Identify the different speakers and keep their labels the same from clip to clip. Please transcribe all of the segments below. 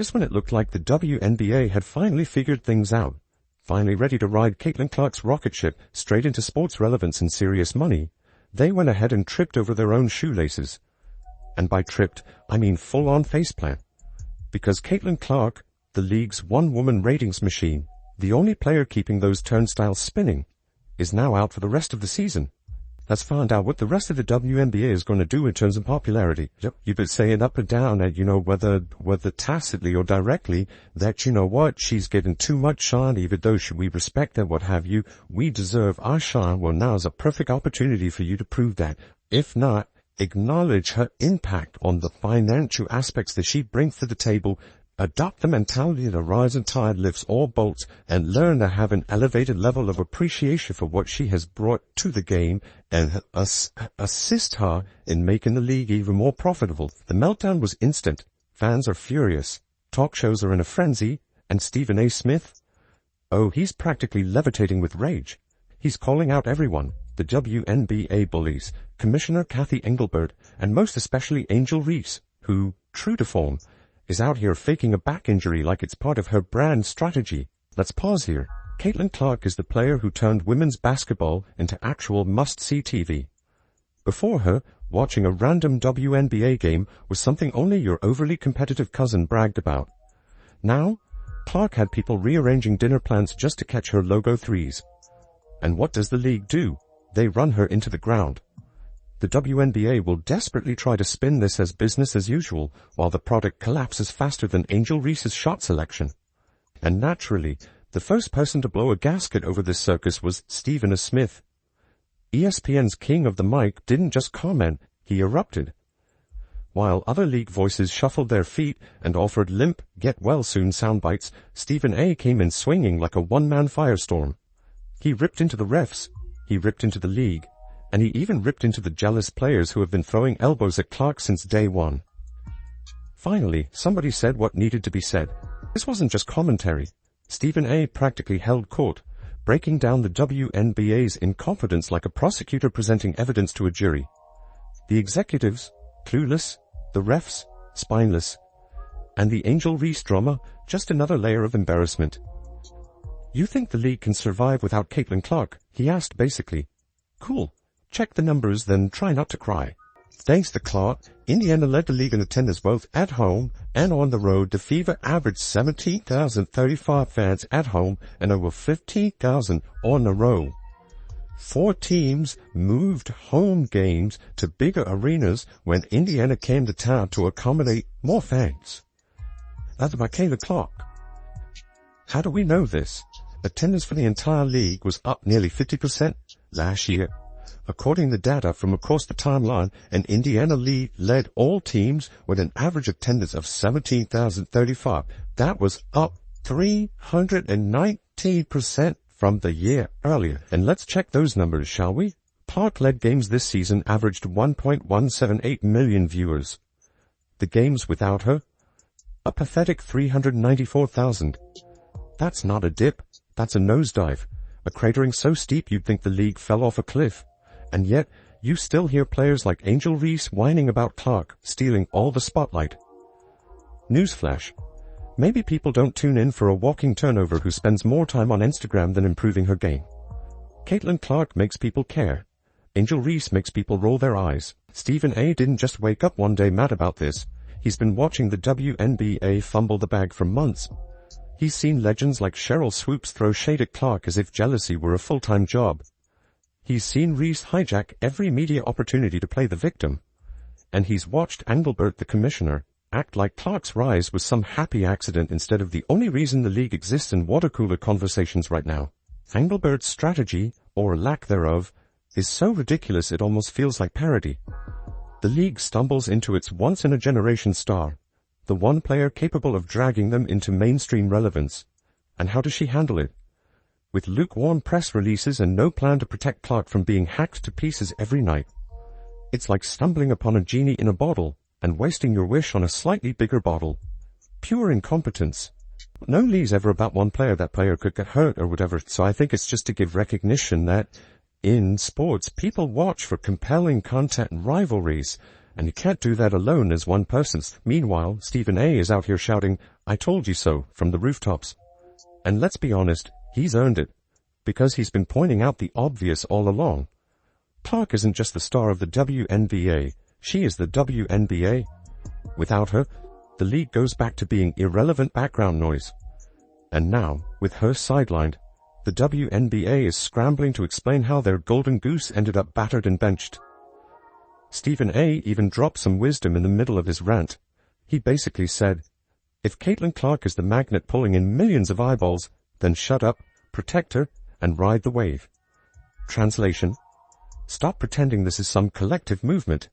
Speaker 1: Just when it looked like the WNBA had finally figured things out, finally ready to ride Caitlin Clark's rocket ship straight into sports relevance and serious money, they went ahead and tripped over their own shoelaces. And by tripped, I mean full-on faceplant. Because Caitlin Clark, the league's one-woman ratings machine, the only player keeping those turnstiles spinning, is now out for the rest of the season. Let's find out what the rest of the WNBA is going to do in terms of popularity. Yep, you've been saying up and down, and whether tacitly or directly, that she's getting too much shine, even though we respect that, what have you. We deserve our shine. Well, now is a perfect opportunity for you to prove that. If not, acknowledge her impact on the financial aspects that she brings to the table. Adopt the mentality that a rising tide lifts all boats, and learn to have an elevated level of appreciation for what she has brought to the game, and assist her in making the league even more profitable. The meltdown was instant. Fans are furious. Talk shows are in a frenzy. And Stephen A. Smith? Oh, he's practically levitating with rage. He's calling out everyone. The WNBA bullies, Commissioner Kathy Engelbert, and most especially Angel Reese, who, true to form, is out here faking a back injury like it's part of her brand strategy. Let's pause here. Caitlin Clark is the player who turned women's basketball into actual must-see TV. Before her, watching a random WNBA game was something only your overly competitive cousin bragged about. Now, Clark had people rearranging dinner plans just to catch her logo threes. And what does the league do? They run her into the ground. The WNBA will desperately try to spin this as business as usual, while the product collapses faster than Angel Reese's shot selection. And naturally, the first person to blow a gasket over this circus was Stephen A. Smith. ESPN's king of the mic didn't just comment, he erupted. While other league voices shuffled their feet and offered limp, get-well-soon soundbites, Stephen A. came in swinging like a one-man firestorm. He ripped into the refs, he ripped into the league, and he even ripped into the jealous players who have been throwing elbows at Clark since day one. Finally, somebody said what needed to be said. This wasn't just commentary. Stephen A. practically held court, breaking down the WNBA's incompetence like a prosecutor presenting evidence to a jury. The executives, clueless, the refs, spineless, and the Angel Reese drama, just another layer of embarrassment. You think the league can survive without Caitlin Clark? He asked basically. Cool. Check the numbers, then try not to cry. Thanks to Clark, Indiana led the league in attendance both at home and on the road. The Fever averaged 17,035 fans at home and over 15,000 on the road. 4 teams moved home games to bigger arenas when Indiana came to town to accommodate more fans. That's by Caitlin Clark. How do we know this? Attendance for the entire league was up nearly 50% last year. According to data from across the timeline, an Indiana league led all teams with an average attendance of 17,035. That was up 319% from the year earlier. And let's check those numbers, shall we? Clark-led games this season averaged 1.178 million viewers. The games without her? A pathetic 394,000. That's not a dip. That's a nosedive. A cratering so steep you'd think the league fell off a cliff. And yet, you still hear players like Angel Reese whining about Clark, stealing all the spotlight. Newsflash. Maybe people don't tune in for a walking turnover who spends more time on Instagram than improving her game. Caitlin Clark makes people care. Angel Reese makes people roll their eyes. Stephen A. didn't just wake up one day mad about this. He's been watching the WNBA fumble the bag for months. He's seen legends like Cheryl Swoops throw shade at Clark as if jealousy were a full-time job. He's seen Reese hijack every media opportunity to play the victim. And he's watched Engelbert, the commissioner, act like Clark's rise was some happy accident instead of the only reason the league exists in water-cooler conversations right now. Engelbert's strategy, or lack thereof, is so ridiculous it almost feels like parody. The league stumbles into its once-in-a-generation star, the one player capable of dragging them into mainstream relevance. And how does she handle it? With lukewarm press releases and no plan to protect Clark from being hacked to pieces every night. It's like stumbling upon a genie in a bottle and wasting your wish on a slightly bigger bottle. Pure incompetence. No lee's ever about one player. That player could get hurt or whatever, so I think it's just to give recognition that in sports, people watch for compelling content and rivalries, and you can't do that alone as one person. Meanwhile, Stephen A is out here shouting, "I told you so," from the rooftops. And let's be honest, he's earned it, because he's been pointing out the obvious all along. Clark isn't just the star of the WNBA, she is the WNBA. Without her, the league goes back to being irrelevant background noise. And now, with her sidelined, the WNBA is scrambling to explain how their golden goose ended up battered and benched. Stephen A even dropped some wisdom in the middle of his rant. He basically said, if Caitlin Clark is the magnet pulling in millions of eyeballs, then shut up, protect her, and ride the wave. Translation: stop pretending this is some collective movement.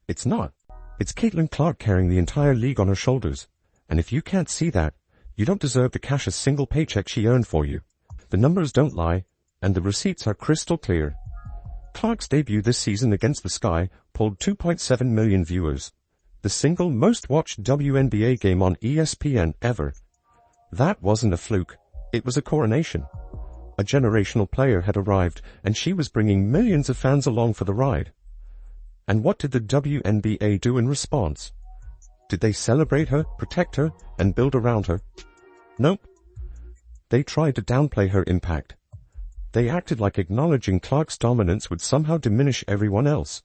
Speaker 1: It's not. It's Caitlin Clark carrying the entire league on her shoulders. And if you can't see that, you don't deserve to cash a single paycheck she earned for you. The numbers don't lie, and the receipts are crystal clear. Clark's debut this season against the Sky pulled 2.7 million viewers, the single most watched WNBA game on ESPN ever. That wasn't a fluke, it was a coronation. A generational player had arrived, and she was bringing millions of fans along for the ride. And what did the WNBA do in response? Did they celebrate her, protect her, and build around her? Nope. They tried to downplay her impact. They acted like acknowledging Clark's dominance would somehow diminish everyone else.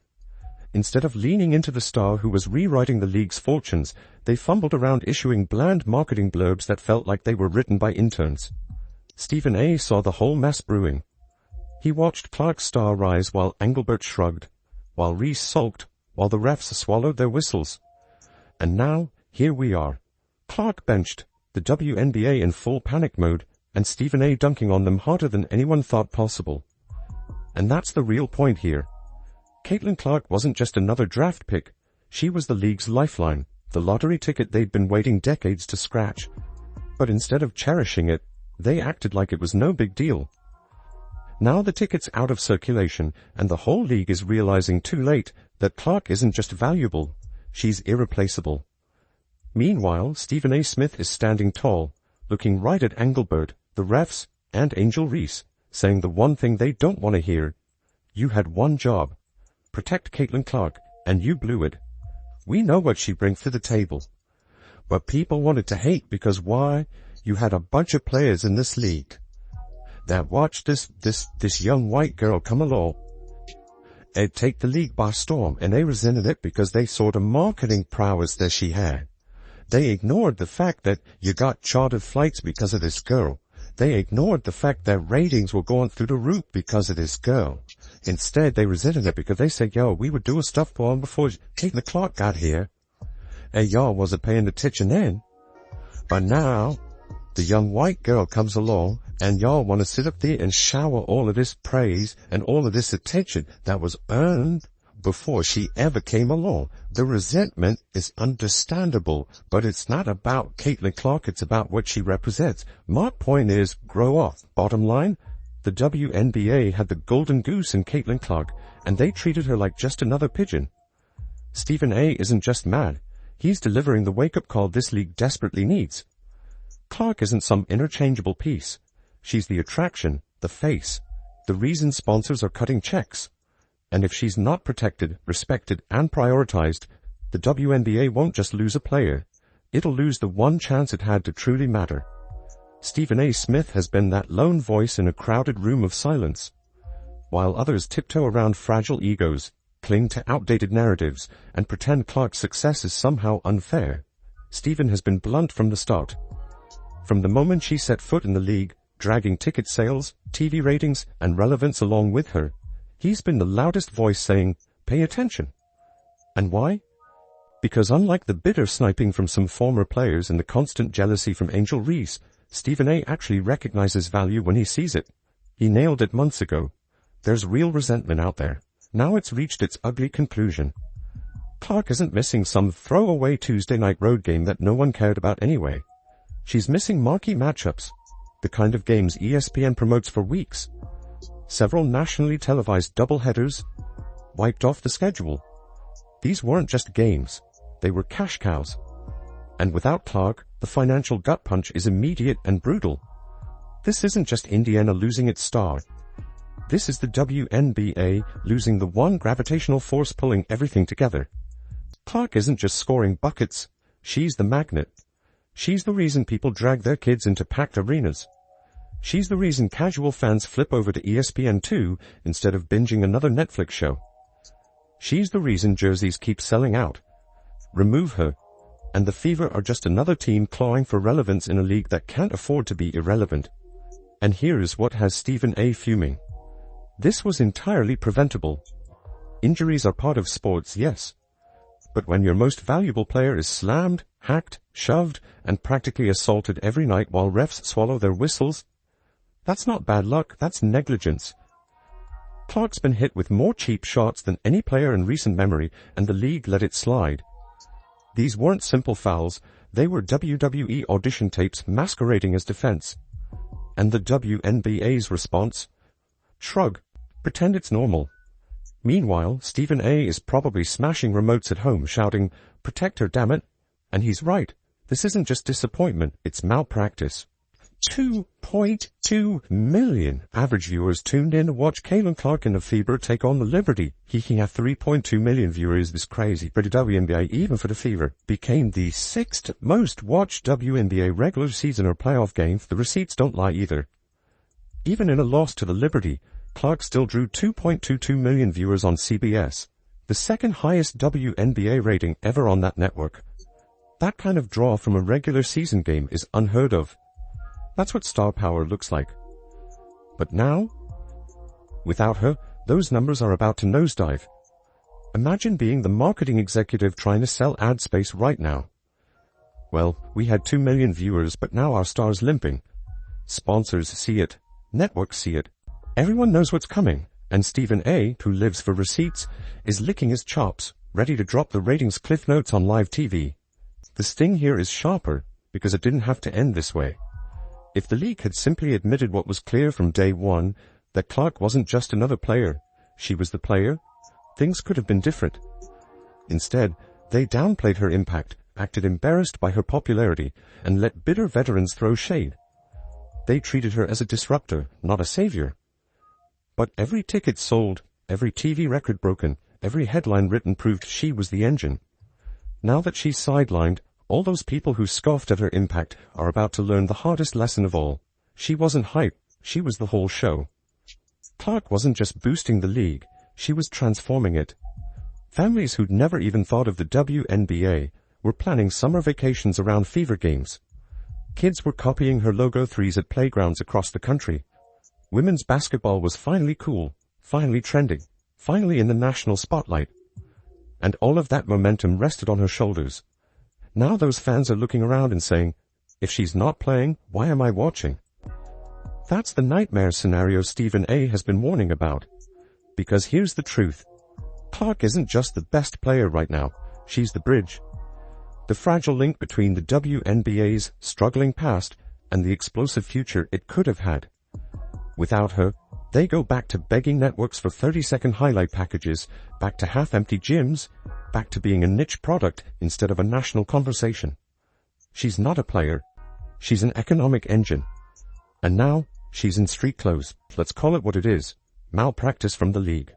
Speaker 1: Instead of leaning into the star who was rewriting the league's fortunes, they fumbled around issuing bland marketing blurbs that felt like they were written by interns. Stephen A saw the whole mess brewing. He watched Clark's star rise while Engelbert shrugged, while Reese sulked, while the refs swallowed their whistles. And now, here we are. Clark benched, the WNBA in full panic mode, and Stephen A dunking on them harder than anyone thought possible. And that's the real point here. Caitlin Clark wasn't just another draft pick. She was the league's lifeline, the lottery ticket they'd been waiting decades to scratch. But instead of cherishing it, they acted like it was no big deal. Now the ticket's out of circulation, and the whole league is realizing too late that Clark isn't just valuable, she's irreplaceable. Meanwhile, Stephen A. Smith is standing tall, looking right at Engelbert, the refs, and Angel Reese, saying the one thing they don't want to hear. You had one job. Protect Caitlin Clark, and you blew it. We know what she brings to the table. But people wanted to hate because why? You had a bunch of players in this league that watched this young white girl come along and take the league by storm, and they resented it because they saw the marketing prowess that she had. They ignored the fact that you got chartered flights because of this girl. They ignored the fact that ratings were going through the roof because of this girl. Instead, they resented it because they said, yo, we were doing stuff for them before Caitlin Clark got here, and y'all wasn't paying attention then. But now, the young white girl comes along, and y'all want to sit up there and shower all of this praise and all of this attention that was earned before she ever came along. The resentment is understandable, but it's not about Caitlin Clark, it's about what she represents. My point is, grow up. Bottom line, the WNBA had the golden goose in Caitlin Clark, and they treated her like just another pigeon. Stephen A isn't just mad, he's delivering the wake-up call this league desperately needs. Clark isn't some interchangeable piece. She's the attraction, the face, the reason sponsors are cutting checks. And if she's not protected, respected, and prioritized, the WNBA won't just lose a player. It'll lose the one chance it had to truly matter. Stephen A. Smith has been that lone voice in a crowded room of silence. While others tiptoe around fragile egos, cling to outdated narratives, and pretend Clark's success is somehow unfair, Stephen has been blunt from the start. From the moment she set foot in the league, dragging ticket sales, TV ratings, and relevance along with her, he's been the loudest voice saying, pay attention. And why? Because unlike the bitter sniping from some former players and the constant jealousy from Angel Reese, Stephen A. actually recognizes value when he sees it. He nailed it months ago. There's real resentment out there. Now it's reached its ugly conclusion. Clark isn't missing some throwaway Tuesday night road game that no one cared about anyway. She's missing marquee matchups, the kind of games ESPN promotes for weeks. Several nationally televised doubleheaders wiped off the schedule. These weren't just games, they were cash cows. And without Clark, the financial gut punch is immediate and brutal. This isn't just Indiana losing its star. This is the WNBA losing the one gravitational force pulling everything together. Clark isn't just scoring buckets, she's the magnet. She's the reason people drag their kids into packed arenas. She's the reason casual fans flip over to ESPN2 instead of binging another Netflix show. She's the reason jerseys keep selling out. Remove her, and the Fever are just another team clawing for relevance in a league that can't afford to be irrelevant. And here's what has Stephen A. fuming. This was entirely preventable. Injuries are part of sports, yes. But when your most valuable player is slammed, hacked, shoved, and practically assaulted every night while refs swallow their whistles, that's not bad luck, that's negligence. Clark's been hit with more cheap shots than any player in recent memory, and the league let it slide. These weren't simple fouls, they were WWE audition tapes masquerading as defense. And the WNBA's response? Shrug. Pretend it's normal. Meanwhile, Stephen A. is probably smashing remotes at home, shouting, "Protect her, damn it." And he's right. This isn't just disappointment, it's malpractice. 2.2 million average viewers tuned in to watch Caitlin Clark and the Fever take on the Liberty. He had 3.2 million viewers is crazy. For the WNBA, even for the Fever, became the 6th most watched WNBA regular season or playoff game. The receipts don't lie either. Even in a loss to the Liberty, Clark still drew 2.22 million viewers on CBS, the second highest WNBA rating ever on that network. That kind of draw from a regular season game is unheard of. That's what star power looks like. But now, without her, those numbers are about to nosedive. Imagine being the marketing executive trying to sell ad space right now. Well, we had 2 million viewers, but now our star's limping. Sponsors see it. Networks see it. Everyone knows what's coming. And Stephen A., who lives for receipts, is licking his chops, ready to drop the ratings cliff notes on live TV. The sting here is sharper, because it didn't have to end this way. If the league had simply admitted what was clear from day one, that Clark wasn't just another player, she was the player, things could have been different. Instead, they downplayed her impact, acted embarrassed by her popularity, and let bitter veterans throw shade. They treated her as a disruptor, not a savior. But every ticket sold, every TV record broken, every headline written proved she was the engine. Now that she's sidelined, all those people who scoffed at her impact are about to learn the hardest lesson of all. She wasn't hype, she was the whole show. Clark wasn't just boosting the league, she was transforming it. Families who'd never even thought of the WNBA were planning summer vacations around Fever games. Kids were copying her logo threes at playgrounds across the country. Women's basketball was finally cool, finally trending, finally in the national spotlight. And all of that momentum rested on her shoulders. Now those fans are looking around and saying, if she's not playing, why am I watching? That's the nightmare scenario Stephen A. has been warning about. Because here's the truth. Clark isn't just the best player right now, she's the bridge. The fragile link between the WNBA's struggling past and the explosive future it could have had. Without her, they go back to begging networks for 30-second highlight packages, back to half-empty gyms, back to being a niche product instead of a national conversation. She's not a player. She's an economic engine. And now, she's in street clothes. Let's call it what it is. Malpractice from the league.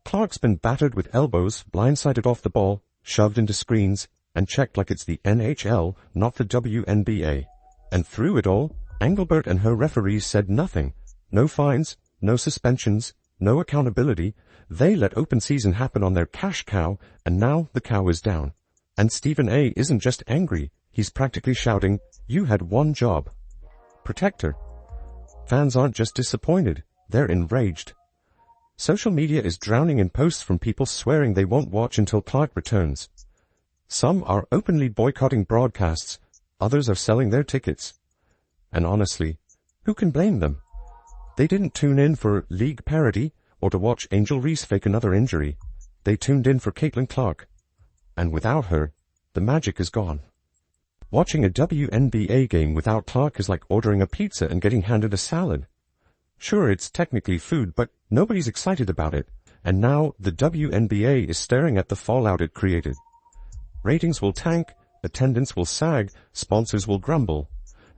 Speaker 1: Clark's been battered with elbows, blindsided off the ball, shoved into screens, and checked like it's the NHL, not the WNBA. And through it all, Engelbert and her referees said nothing. No fines, no suspensions, no accountability. They let open season happen on their cash cow, and now the cow is down. And Stephen A. isn't just angry, he's practically shouting, you had one job. Protect her. Fans aren't just disappointed, they're enraged. Social media is drowning in posts from people swearing they won't watch until Clark returns. Some are openly boycotting broadcasts, others are selling their tickets. And honestly, who can blame them? They didn't tune in for league parity or to watch Angel Reese fake another injury. They tuned in for Caitlin Clark. And without her, the magic is gone. Watching a WNBA game without Clark is like ordering a pizza and getting handed a salad. Sure, it's technically food, but nobody's excited about it. And now the WNBA is staring at the fallout it created. Ratings will tank, attendance will sag, sponsors will grumble.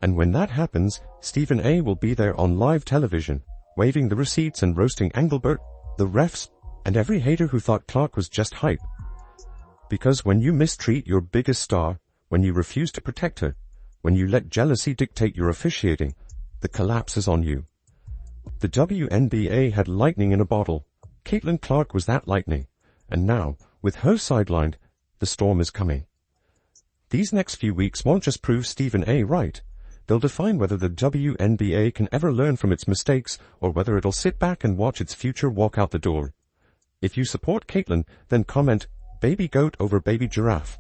Speaker 1: And when that happens, Stephen A. will be there on live television, waving the receipts and roasting Engelbert, the refs, and every hater who thought Clark was just hype. Because when you mistreat your biggest star, when you refuse to protect her, when you let jealousy dictate your officiating, the collapse is on you. The WNBA had lightning in a bottle. Caitlin Clark was that lightning. And now, with her sidelined, the storm is coming. These next few weeks won't just prove Stephen A. right. They'll define whether the WNBA can ever learn from its mistakes or whether it'll sit back and watch its future walk out the door. If you support Caitlin, then comment, baby goat over baby giraffe.